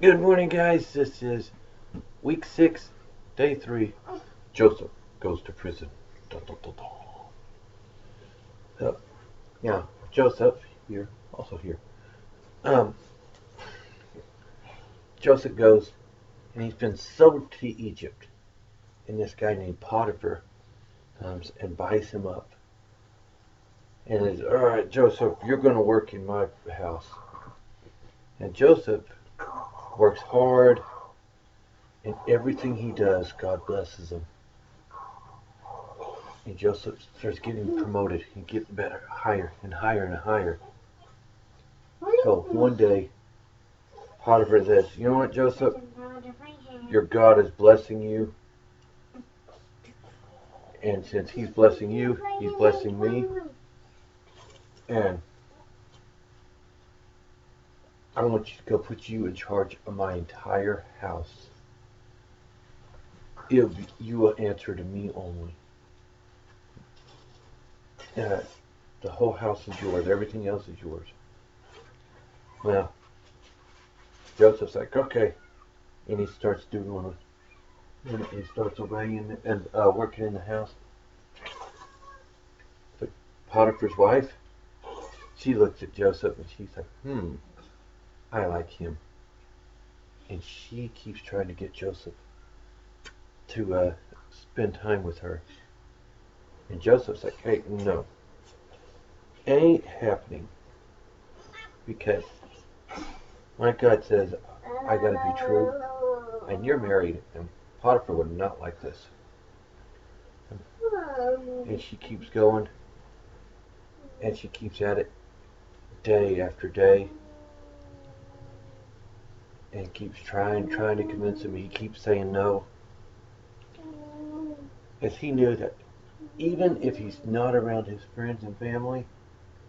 Good morning, guys. This is week 6, day 3. Joseph goes to prison. Dun, dun, dun, dun. So, yeah, Joseph here, also here. Um, Joseph goes and he's been sold to Egypt. And this guy named Potiphar comes and buys him up. And says, "All right, Joseph, you're going to work in my house." And Joseph works hard, and everything he does, God blesses him. And Joseph starts getting promoted and getting better, higher and higher and higher. So one day, Potiphar says, "You know what, Joseph? Your God is blessing you. And since he's blessing you, he's blessing me. And I want you to go put you in charge of my entire house. You will answer to me only. The whole house is yours. Everything else is yours." Well, Joseph's like, "Okay." And he starts doing it. And he starts obeying and working in the house. But Potiphar's wife, she looks at Joseph and she's like, I like him. And she keeps trying to get Joseph to spend time with her. And Joseph's like, "Hey, no, ain't happening. Because my God says I gotta be true. And you're married. And Potiphar would not like this." And she keeps going. And she keeps at it day after day. And keeps trying to convince him. He keeps saying no. As he knew that even if he's not around his friends and family,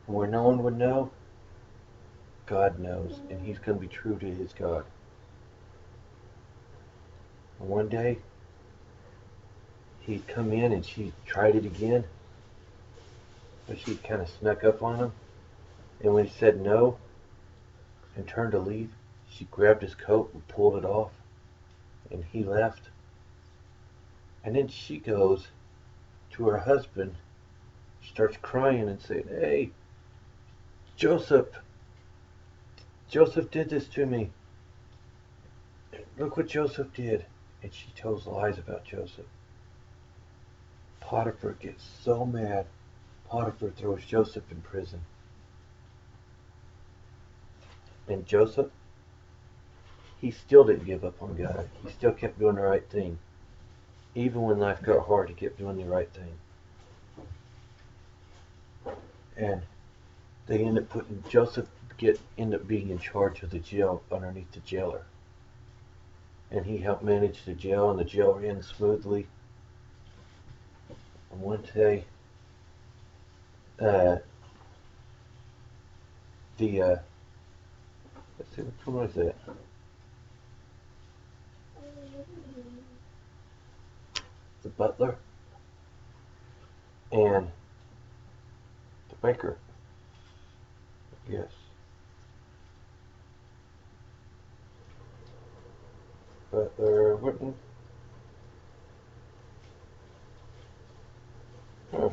where no one would know, God knows, and he's going to be true to his God. And one day, he'd come in and she tried it again, but she kind of snuck up on him. And when he said no and turned to leave, she grabbed his coat and pulled it off, and he left. And then she goes to her husband, starts crying and saying, "Hey, Joseph did this to me. Look what Joseph did." And she tells lies about Joseph. Potiphar gets so mad, Potiphar throws Joseph in prison. And Joseph, he still didn't give up on God. He still kept doing the right thing. Even when life got hard, he kept doing the right thing. And they end up putting Joseph end up being in charge of the jail underneath the jailer. And he helped manage the jail, and the jail ran smoothly. And one day, the let's see, which one was that? The butler and the baker. Yes. Butler Wharton. Oh.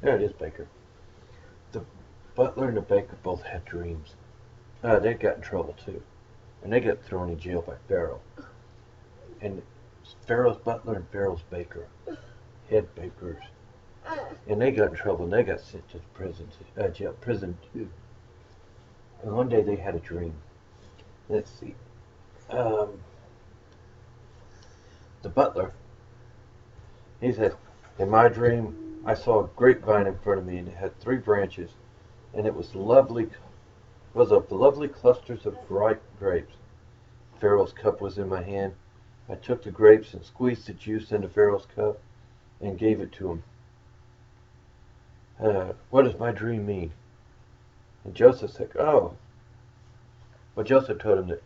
There it is, Baker. The butler and the baker both had dreams. They got in trouble too. And they got thrown in jail by Pharaoh. And Pharaoh's butler and Pharaoh's baker, head bakers. And they got in trouble and they got sent to prison too. And one day they had a dream. Let's see. Um, the butler, he said, "In my dream, I saw a grapevine in front of me, and it had 3 branches, and it was of lovely clusters of ripe grapes. Pharaoh's cup was in my hand. I took the grapes and squeezed the juice into Pharaoh's cup and gave it to him. What does my dream mean?" And Joseph said, "Oh." Well, Joseph told him that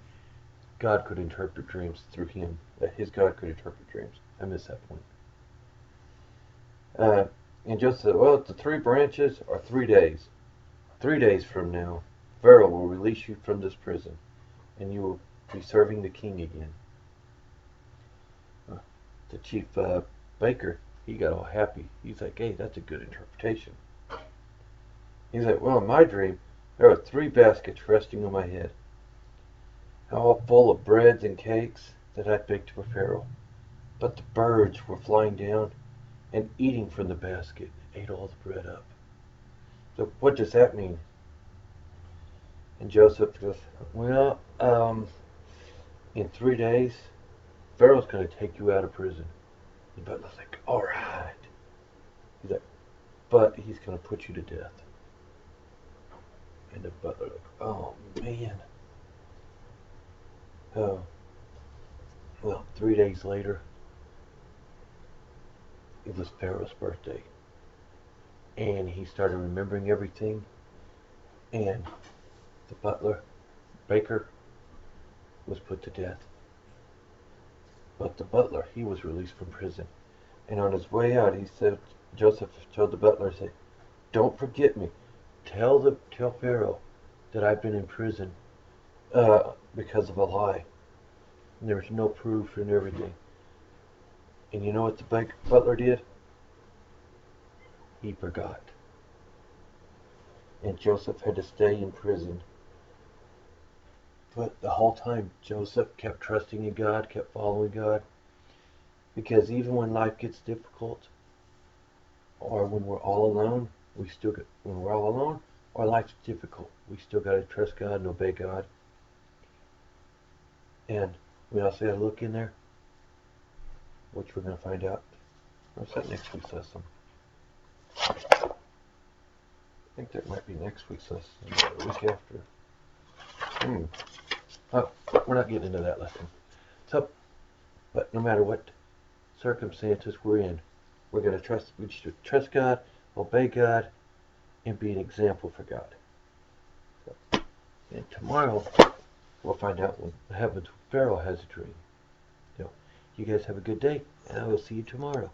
God could interpret dreams through him, that his God could interpret dreams. I missed that point. And Joseph said, "Well, the 3 branches are 3 days. 3 days from now, Pharaoh will release you from this prison, and you will be serving the king again. The chief baker, he got all happy. He's like, hey, that's a good interpretation. He's like, well, in my dream, there were 3 baskets resting on my head, all full of breads and cakes that I'd baked for Pharaoh. But the birds were flying down and eating from the basket, ate all the bread up. So what does that mean? And Joseph goes, well, in 3 days, Pharaoh's going to take you out of prison. The butler's like, all right. He's like, but he's going to put you to death. And the butler like, oh man. Oh, well, 3 days later, it was Pharaoh's birthday. And he started remembering everything. And the butler, baker, was put to death. But the butler, he was released from prison. And on his way out, he said, Joseph told the butler, said, don't forget me. Tell Pharaoh that I've been in prison because of a lie. And there was no proof and everything. And you know what the butler did? He forgot. And Joseph had to stay in prison. But the whole time, Joseph kept trusting in God, kept following God. Because even when life gets difficult, or when we're all alone, when we're all alone, or life's difficult, we still got to trust God and obey God. And we also got to look in there, which we're going to find out. Or is that next week's lesson? I think that might be next week's lesson, or the week after. Oh, we're not getting into that lesson. So, but no matter what circumstances we're in, we should trust God, obey God, and be an example for God. So, and tomorrow, we'll find out what happens when Pharaoh has a dream. So, you guys have a good day, and I will see you tomorrow.